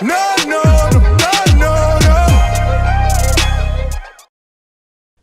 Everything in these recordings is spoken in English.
No, no, no, no, no, no.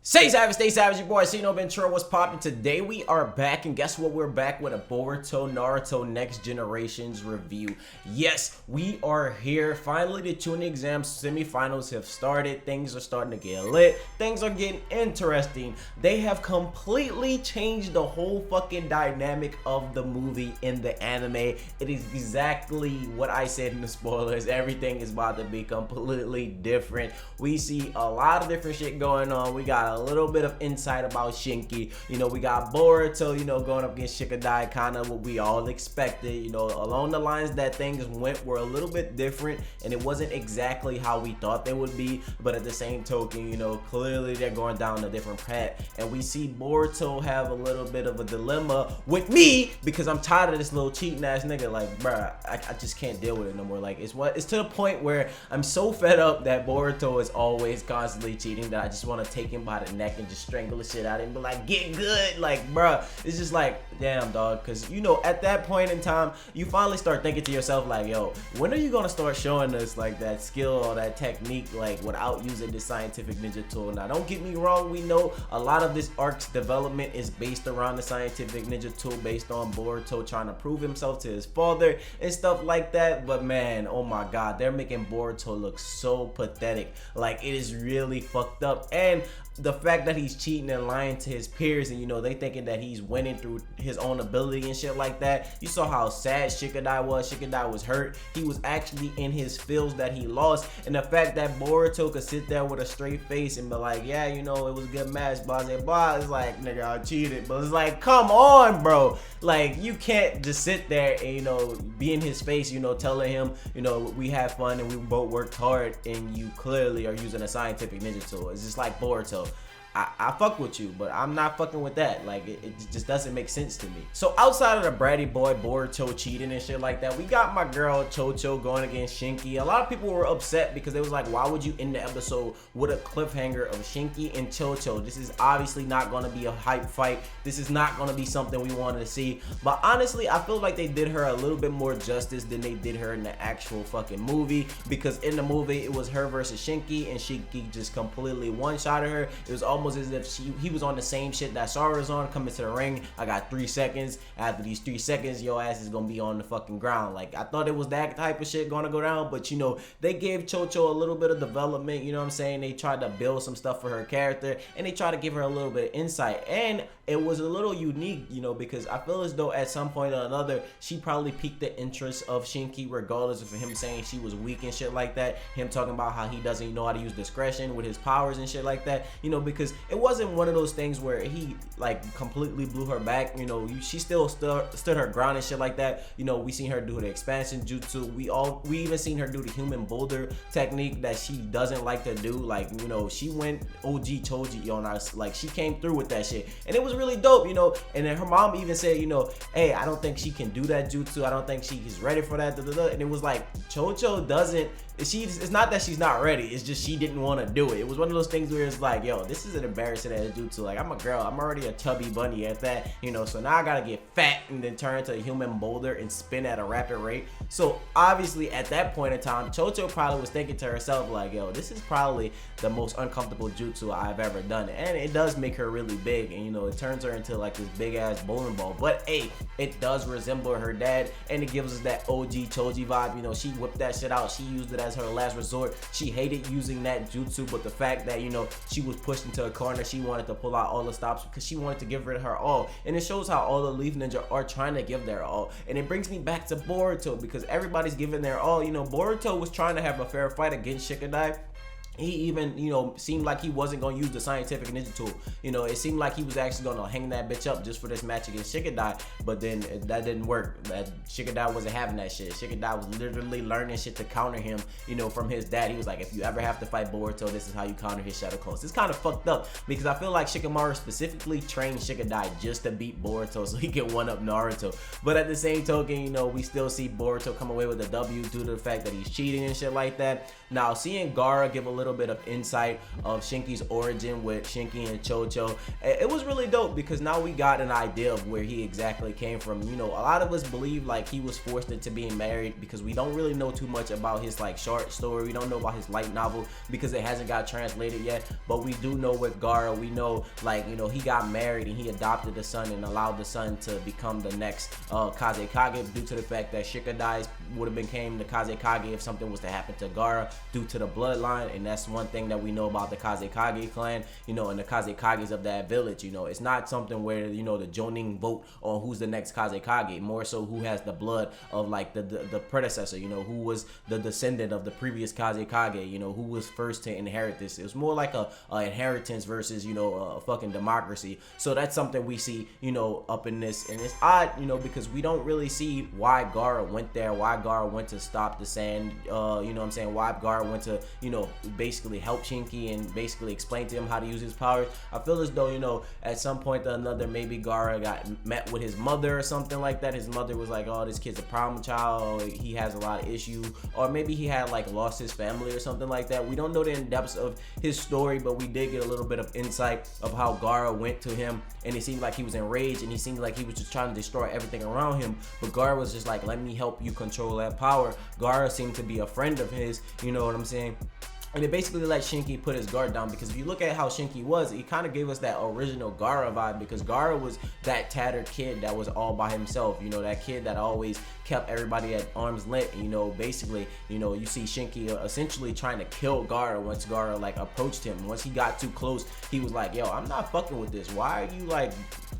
Stay savage, your boy Sino Ventura. What's poppin'? Today we are back, and guess what? We're back with a Boruto Naruto Next Generations review. Yes, we are here. Finally, the tuning exam semifinals have started. Things are starting to get lit. Things are getting interesting. They have completely changed the whole fucking dynamic of the movie in the anime. It is exactly what I said in the spoilers. Everything is about to be completely different. We see a lot of different shit going on. We got a little bit of insight about Shinki. You know, we got Boruto, you know, going up against Shikadai, kind of what we all expected. You know, along the lines that things were a little bit different, and it wasn't exactly how we thought they would be. But at the same token, you know, clearly they're going down a different path, and we see Boruto have a little bit of a dilemma with me because I'm tired of this little cheating ass nigga. Like, bruh, I just can't deal with it no more. Like, it's to the point where I'm so fed up that Boruto is always constantly cheating that I just want to take him by the neck and just strangle the shit out of him and be like, get good. Like, bruh, it's just like, damn, dog. Because, you know, at that point in time, you finally start thinking to yourself, like, yo, when are you gonna start showing us like that skill or that technique, like, without using this scientific ninja tool? Now, don't get me wrong, we know a lot of this arc's development is based around the scientific ninja tool, based on Boruto trying to prove himself to his father and stuff like that. But man, oh my god, they're making Boruto look so pathetic. Like, it is really fucked up. And the fact that he's cheating and lying to his peers, and you know, they thinking that he's winning through his own ability and shit like that. You saw how sad Shikadai was. Shikadai was hurt. He was actually in his feels that he lost, and the fact that Boruto could sit there with a straight face and be like, yeah, you know, it was a good match, blah blah blah. It's like, nigga, I cheated. But it's like, come on, bro. Like, you can't just sit there and, you know, be in his face, you know, telling him, you know, we had fun and we both worked hard, and you clearly are using a scientific ninja tool. It's just like, Boruto, I fuck with you, but I'm not fucking with that. Like, it just doesn't make sense to me. So outside of the bratty boy Boruto cheating and shit like that, we got my girl Chocho going against Shinki. A lot of people were upset because they was like, why would you end the episode with a cliffhanger of Shinki and Chocho? This is obviously not going to be a hype fight. This is not going to be something we wanted to see. But honestly, I feel like they did her a little bit more justice than they did her in the actual fucking movie, because in the movie it was her versus Shinki, and Shinki just completely one-shotted her. It was almost as if he was on the same shit that Sara was on, coming to the ring. I got 3 seconds. After these 3 seconds, your ass is gonna be on the fucking ground. Like, I thought it was that type of shit gonna go down, but you know, they gave Chocho a little bit of development, you know what I'm saying? They tried to build some stuff for her character, and they tried to give her a little bit of insight, and it was a little unique, you know, because I feel as though at some point or another, she probably piqued the interest of Shinki, regardless of him saying she was weak and shit like that, him talking about how he doesn't know how to use discretion with his powers and shit like that, you know, because it wasn't one of those things where he like completely blew her back. You know, she still stood her ground and shit like that. You know, we seen her do the expansion jutsu. We even seen her do the human boulder technique that she doesn't like to do. Like, you know, she went OG Choji on us. Like, she came through with that shit, and it was really dope, you know. And then her mom even said, you know, hey, I don't think she can do that jutsu. I don't think she's ready for that. And it was like, Chocho doesn't. It's not that she's not ready. It's just she didn't want to do it. It was one of those things where it's like, yo, this is an embarrassing ass jutsu. Like, I'm a girl. I'm already a chubby bunny at that, you know. So now I gotta get fat and then turn into a human boulder and spin at a rapid rate. So obviously at that point in time, Chocho probably was thinking to herself like, yo, this is probably the most uncomfortable jutsu I've ever done. And it does make her really big, and you know, it turns her into like this big ass bowling ball. But hey, it does resemble her dad, and it gives us that OG Choji vibe. You know, she whipped that shit out. She used it as her last resort. She hated using that jutsu, but the fact that, you know, she was pushed into a corner, she wanted to pull out all the stops because she wanted to give it her all. And it shows how all the Leaf Ninja are trying to give their all. And it brings me back to Boruto, because everybody's giving their all. You know, Boruto was trying to have a fair fight against Shikadai. He even, you know, seemed like he wasn't going to use the scientific ninja tool. You know, it seemed like he was actually going to hang that bitch up just for this match against Shikadai, but then that didn't work. Shikadai wasn't having that shit. Shikadai was literally learning shit to counter him, you know, from his dad. He was like, if you ever have to fight Boruto, this is how you counter his shadow clones. It's kind of fucked up, because I feel like Shikamaru specifically trained Shikadai just to beat Boruto so he can one-up Naruto. But at the same token, you know, we still see Boruto come away with a W due to the fact that he's cheating and shit like that. Now, seeing Gaara give a little little bit of insight of Shinki's origin with Shinki and Chocho. It was really dope because now we got an idea of where he exactly came from. You know, a lot of us believe like he was forced into being married because we don't really know too much about his like short story. We don't know about his light novel because it hasn't got translated yet, but we do know with Gaara, we know like, you know, he got married and he adopted the son and allowed the son to become the next Kazekage due to the fact that Shikadai would have became the Kazekage if something was to happen to Gaara due to the bloodline. And that's one thing that we know about the Kazekage clan, you know, and the Kazekages of that village. You know, it's not something where, you know, the Jonin vote on who's the next Kazekage, more so who has the blood of like the predecessor, you know, who was the descendant of the previous Kazekage, you know, who was first to inherit this. It was more like a inheritance versus, you know, a fucking democracy. So that's something we see, you know, up in this, and it's odd, you know, because we don't really see why Gaara went there, why Gaara went to stop the sand, you know what I'm saying, why Gaara went to, you know, basically help Shinki and basically explain to him how to use his powers. I feel as though, you know, at some point or another, maybe Gaara got met with his mother or something like that. His mother was like, oh, this kid's a problem child, he has a lot of issues, or maybe he had like lost his family or something like that. We don't know the in-depths of his story, but we did get a little bit of insight of how Gaara went to him, and it seemed like he was enraged and he seemed like he was just trying to destroy everything around him. But Gaara was just like, let me help you control that power. Gaara seemed to be a friend of his, you know what I'm saying? And it basically let Shinki put his guard down, because if you look at how Shinki was, he kind of gave us that original Gaara vibe, because Gaara was that tattered kid that was all by himself, you know, that kid that always kept everybody at arm's length. You know, basically, you know, you see Shinki essentially trying to kill Gaara once Gaara like approached him. Once he got too close, he was like, yo, I'm not fucking with this. Why are you like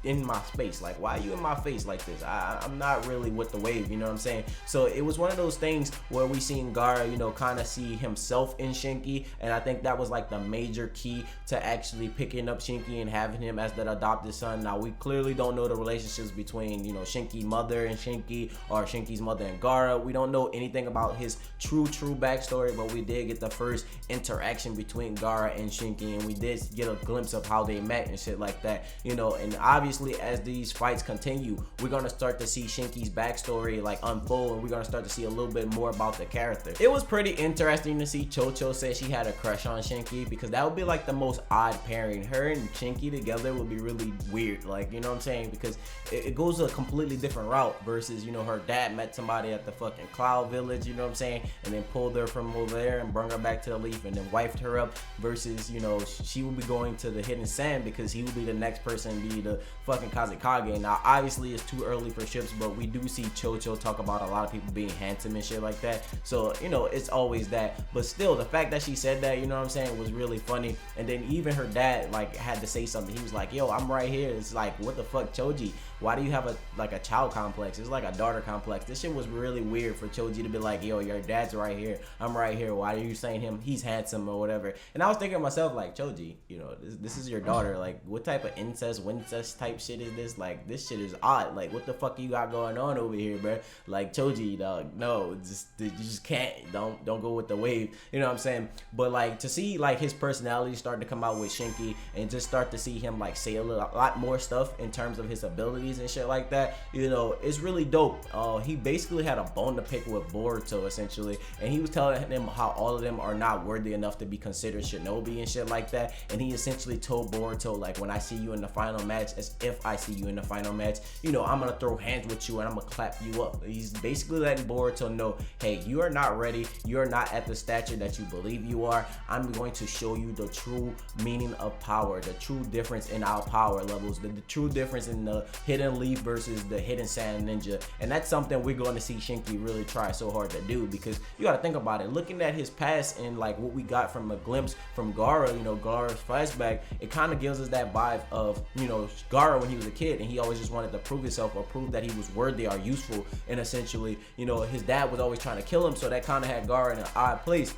in my space? Like, why are you in my face like this? I'm not really with the wave, you know what I'm saying? So it was one of those things where we seen Gaara, you know, kind of see himself in Shinki, and I think that was like the major key to actually picking up Shinki and having him as that adopted son. Now we clearly don't know the relationships between, you know, Shinki's mother and Shinki, or Shinki's mother and Gaara. We don't know anything about his true backstory, but we did get the first interaction between Gaara and Shinki, and we did get a glimpse of how they met and shit like that, you know. And obviously as these fights continue, we're gonna start to see Shinki's backstory like unfold, and we're gonna start to see a little bit more about the character. It was pretty interesting to see Chocho say she had a crush on Shinki, because that would be like the most odd pairing. Her and Shinki together would be really weird, like, you know what I'm saying, because it goes a completely different route versus, you know, her dad met somebody at the fucking Cloud Village, you know what I'm saying, and then pulled her from over there and brought her back to the Leaf and then wifed her up, versus, you know, she would be going to the Hidden Sand because he would be the next person to be the fucking Kazekage. Now obviously it's too early for ships, but we do see Chocho talk about a lot of people being handsome and shit like that, so, you know, it's always that. But still, the fact that she said that, you know what I'm saying, was really funny. And then even her dad like had to say something. He was like, yo, I'm right here. It's like, what the fuck, Choji, why do you have a child complex? It's like a daughter complex. This shit was really weird for Choji to be like, yo, your dad's right here, I'm right here, why are you saying he's handsome or whatever? And I was thinking to myself, like, Choji, you know, this is your daughter, like, what type of incest wincest type shit is this? Like, this shit is odd. Like, what the fuck you got going on over here, bro? Like, Choji, dog, no, you just can't, don't go with the wave, you know what I'm saying? But like, to see like his personality start to come out with Shinki, and just start to see him like say a lot more stuff in terms of his abilities and shit like that, you know, it's really dope. He basically had a bone to pick with Boruto essentially, and he was telling them how all of them are not worthy enough to be considered shinobi and shit like that. And he essentially told Boruto, like, when I see you in the final match, as if I see you in the final match, you know, I'm gonna throw hands with you and I'm gonna clap you up. He's basically letting Boruto know, hey, you are not ready, you're not at the stature that you believe you are. I'm going to show you the true meaning of power, the true difference in our power levels, the true difference in the Hidden Leaf versus the Hidden Sand Ninja. And that's something we're going to see Shinki really try so hard to do, because you got to think about it, looking at his past and like what we got from a glimpse from Gaara, you know, Gaara's flashback, it kind of gives us that vibe of, you know, Gaara when he was a kid and he always just wanted to prove himself or prove that he was worthy or useful, and essentially, you know, his dad was always trying to kill him, so that kind of had Gaara in an odd place.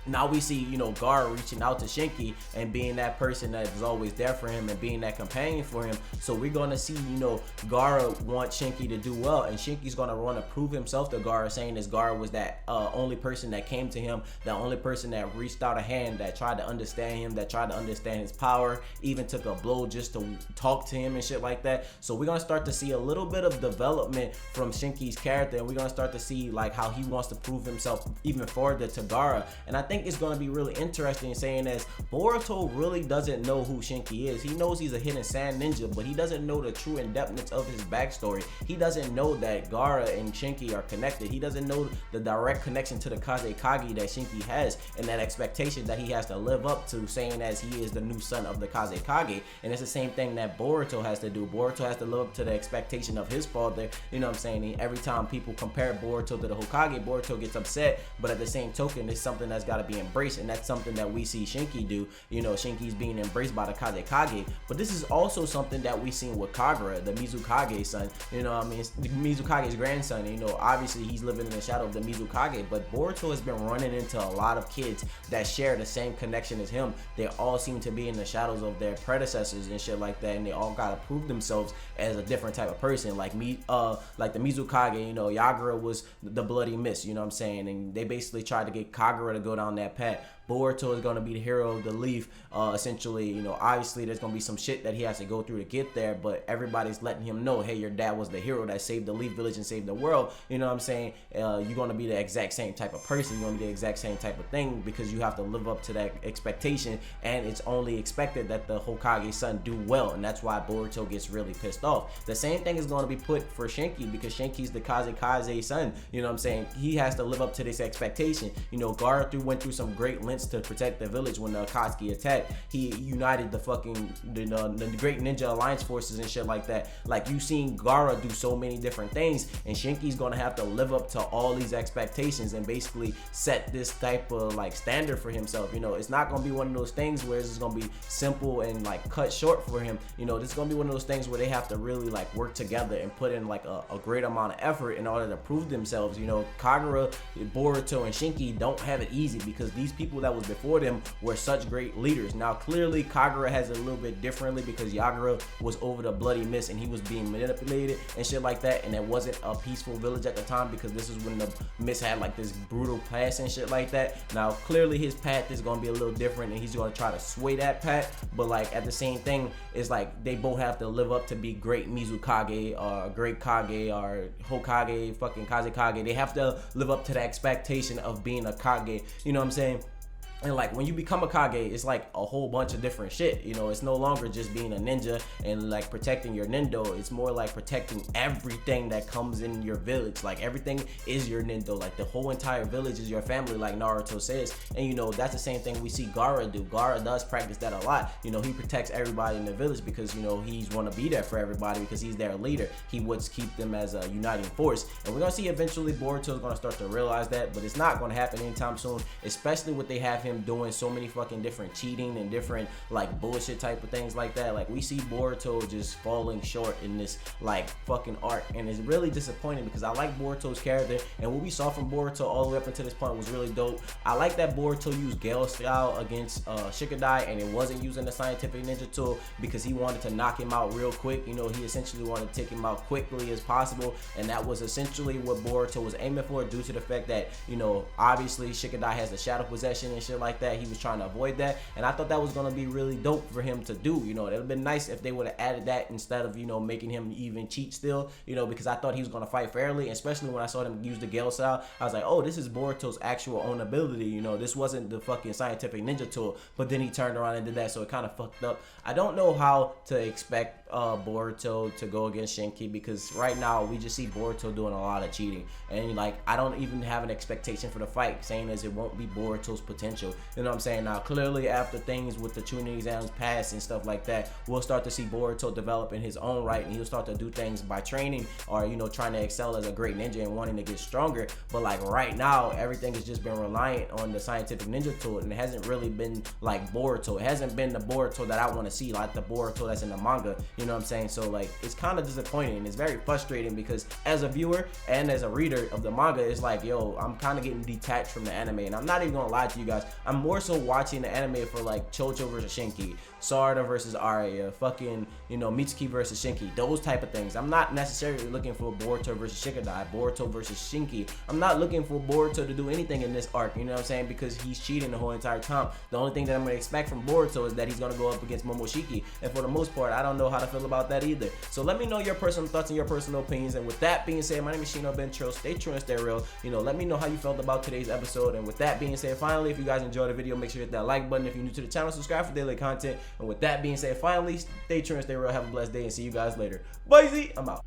Now we see, you know, Gaara reaching out to Shinki and being that person that is always there for him and being that companion for him. So we're going to see, you know, Gaara want Shinki to do well, and Shinki's going to want to prove himself to Gaara, saying that Gaara was that only person that came to him, the only person that reached out a hand, that tried to understand him, that tried to understand his power, even took a blow just to talk to him and shit like that. So we're going to start to see a little bit of development from Shinki's character, and we're going to start to see like how he wants to prove himself even further to Gaara. And I think think it's going to be really interesting, saying as Boruto really doesn't know who Shinki is. He knows he's a hidden sand ninja, but he doesn't know the true in-depthness of his backstory. He doesn't know that Gaara and Shinki are connected. He doesn't know the direct connection to the Kazekage that Shinki has, and that expectation that he has to live up to, saying as he is the new son of the Kazekage. And it's the same thing that Boruto has to do. Boruto has to live up to the expectation of his father. You know what I'm saying? And every time people compare Boruto to the Hokage, Boruto gets upset, but at the same token, it's something that's got to be embraced, and that's something that we see Shinki do. You know, Shinki's being embraced by the Kazekage, but this is also something that we seen with Kagura, the Mizukage's son. You know what I mean? The Mizukage's grandson. You know, obviously he's living in the shadow of the Mizukage, but Boruto has been running into a lot of kids that share the same connection as him. They all seem to be in the shadows of their predecessors and shit like that, and they all gotta prove themselves as a different type of person. Like me, like the Mizukage, you know, Yagura was the bloody mist, you know what I'm saying? And they basically tried to get Kagura to go down that path. Boruto is going to be the hero of the leaf, essentially. You know, obviously there's going to be some shit that he has to go through to get there, but everybody's letting him know, hey, your dad was the hero that saved the leaf village and saved the world. You know what I'm saying? You're going to be the exact same type of person. You're going to be the exact same type of thing, because you have to live up to that expectation, and it's only expected that the Hokage's son do well, and that's why Boruto gets really pissed off. The same thing is going to be put for Shinki, because Shinki's the Kazekage's son. You know what I'm saying? He has to live up to this expectation. You know, Gaara went through some great lengths to protect the village when the Akatsuki attacked. He united the great ninja alliance forces and shit like that. Like, you seen Gaara do so many different things, and Shinki's gonna have to live up to all these expectations and basically set this type of like standard for himself. You know, it's not gonna be one of those things where it's just gonna be simple and like cut short for him. You know, this is gonna be one of those things where they have to really like work together and put in like a great amount of effort in order to prove themselves. You know, Kagura, Boruto, and Shinki don't have it easy, because these people that was before them were such great leaders. Now clearly Kagura has it a little bit differently, because Yagura was over the bloody mist and he was being manipulated and shit like that, and it wasn't a peaceful village at the time, because this is when the mist had like this brutal past and shit like that. Now clearly his path is going to be a little different, and he's going to try to sway that path, but like at the same thing, it's like they both have to live up to be great Mizukage or great Kage or Hokage, fucking Kazekage. They have to live up to the expectation of being a Kage. You know what I'm saying? And like when you become a Kage, it's like a whole bunch of different shit. You know, it's no longer just being a ninja and like protecting your nindo. It's more like protecting everything that comes in your village. Like everything is your nindo. Like the whole entire village is your family, like Naruto says. And you know, that's the same thing we see Gaara do. Gaara does practice that a lot. You know, he protects everybody in the village because, you know, he's want to be there for everybody because he's their leader. He would keep them as a uniting force. And we're going to see eventually Boruto is going to start to realize that, but it's not going to happen anytime soon, especially with they have him doing so many fucking different cheating and different like bullshit type of things like that. Like we see Boruto just falling short in this like fucking arc, and it's really disappointing because I like Boruto's character, and what we saw from Boruto all the way up until this point was really dope. I like that Boruto used Gale style against Shikadai, and it wasn't using the scientific ninja tool because he wanted to knock him out real quick. You know, he essentially wanted to take him out quickly as possible, and that was essentially what Boruto was aiming for, due to the fact that, you know, obviously Shikadai has the shadow possession and shit like that. He was trying to avoid that, and I thought that was going to be really dope for him to do. You know, it would have been nice if they would have added that instead of, you know, making him even cheat still, you know, because I thought he was going to fight fairly, especially when I saw them use the Gale style. I was like, oh, this is Boruto's actual own ability. You know, this wasn't the fucking scientific ninja tool, but then he turned around and did that, so it kind of fucked up. I don't know how to expect Boruto to go against Shinki, because right now we just see Boruto doing a lot of cheating, and like I don't even have an expectation for the fight, saying as it won't be Boruto's potential. You know what I'm saying? Now clearly after things with the tuning exams pass and stuff like that, we'll start to see Boruto develop in his own right, and he'll start to do things by training or, you know, trying to excel as a great ninja and wanting to get stronger. But like right now everything has just been reliant on the scientific ninja tool, and it hasn't really been like Boruto. It hasn't been the Boruto that I want to see, like the Boruto that's in the manga. You know what I'm saying? So like it's kind of disappointing, and it's very frustrating because as a viewer and as a reader of the manga, it's like, yo, I'm kind of getting detached from the anime, and I'm not even gonna lie to you guys, I'm more so watching the anime for like Chocho versus Shinki, Sarada versus Arya, fucking, you know, Mitsuki versus Shinki, those type of things. I'm not necessarily looking for Boruto versus Shikadai, Boruto versus Shinki. I'm not looking for Boruto to do anything in this arc, you know what I'm saying, because he's cheating the whole entire time. The only thing that I'm gonna expect from Boruto is that he's gonna go up against Momoshiki, and for the most part I don't know how to feel about that either. So let me know your personal thoughts and your personal opinions, and with that being said, my name is Shino Ben Tro. Stay true and stay real. You know, let me know how you felt about today's episode, and with that being said, finally, if you guys enjoyed the video, make sure you hit that like button. If you're new to the channel, subscribe for daily content. And with that being said, finally, stay tuned, stay real, have a blessed day, and see you guys later. Bye, Z. I'm out.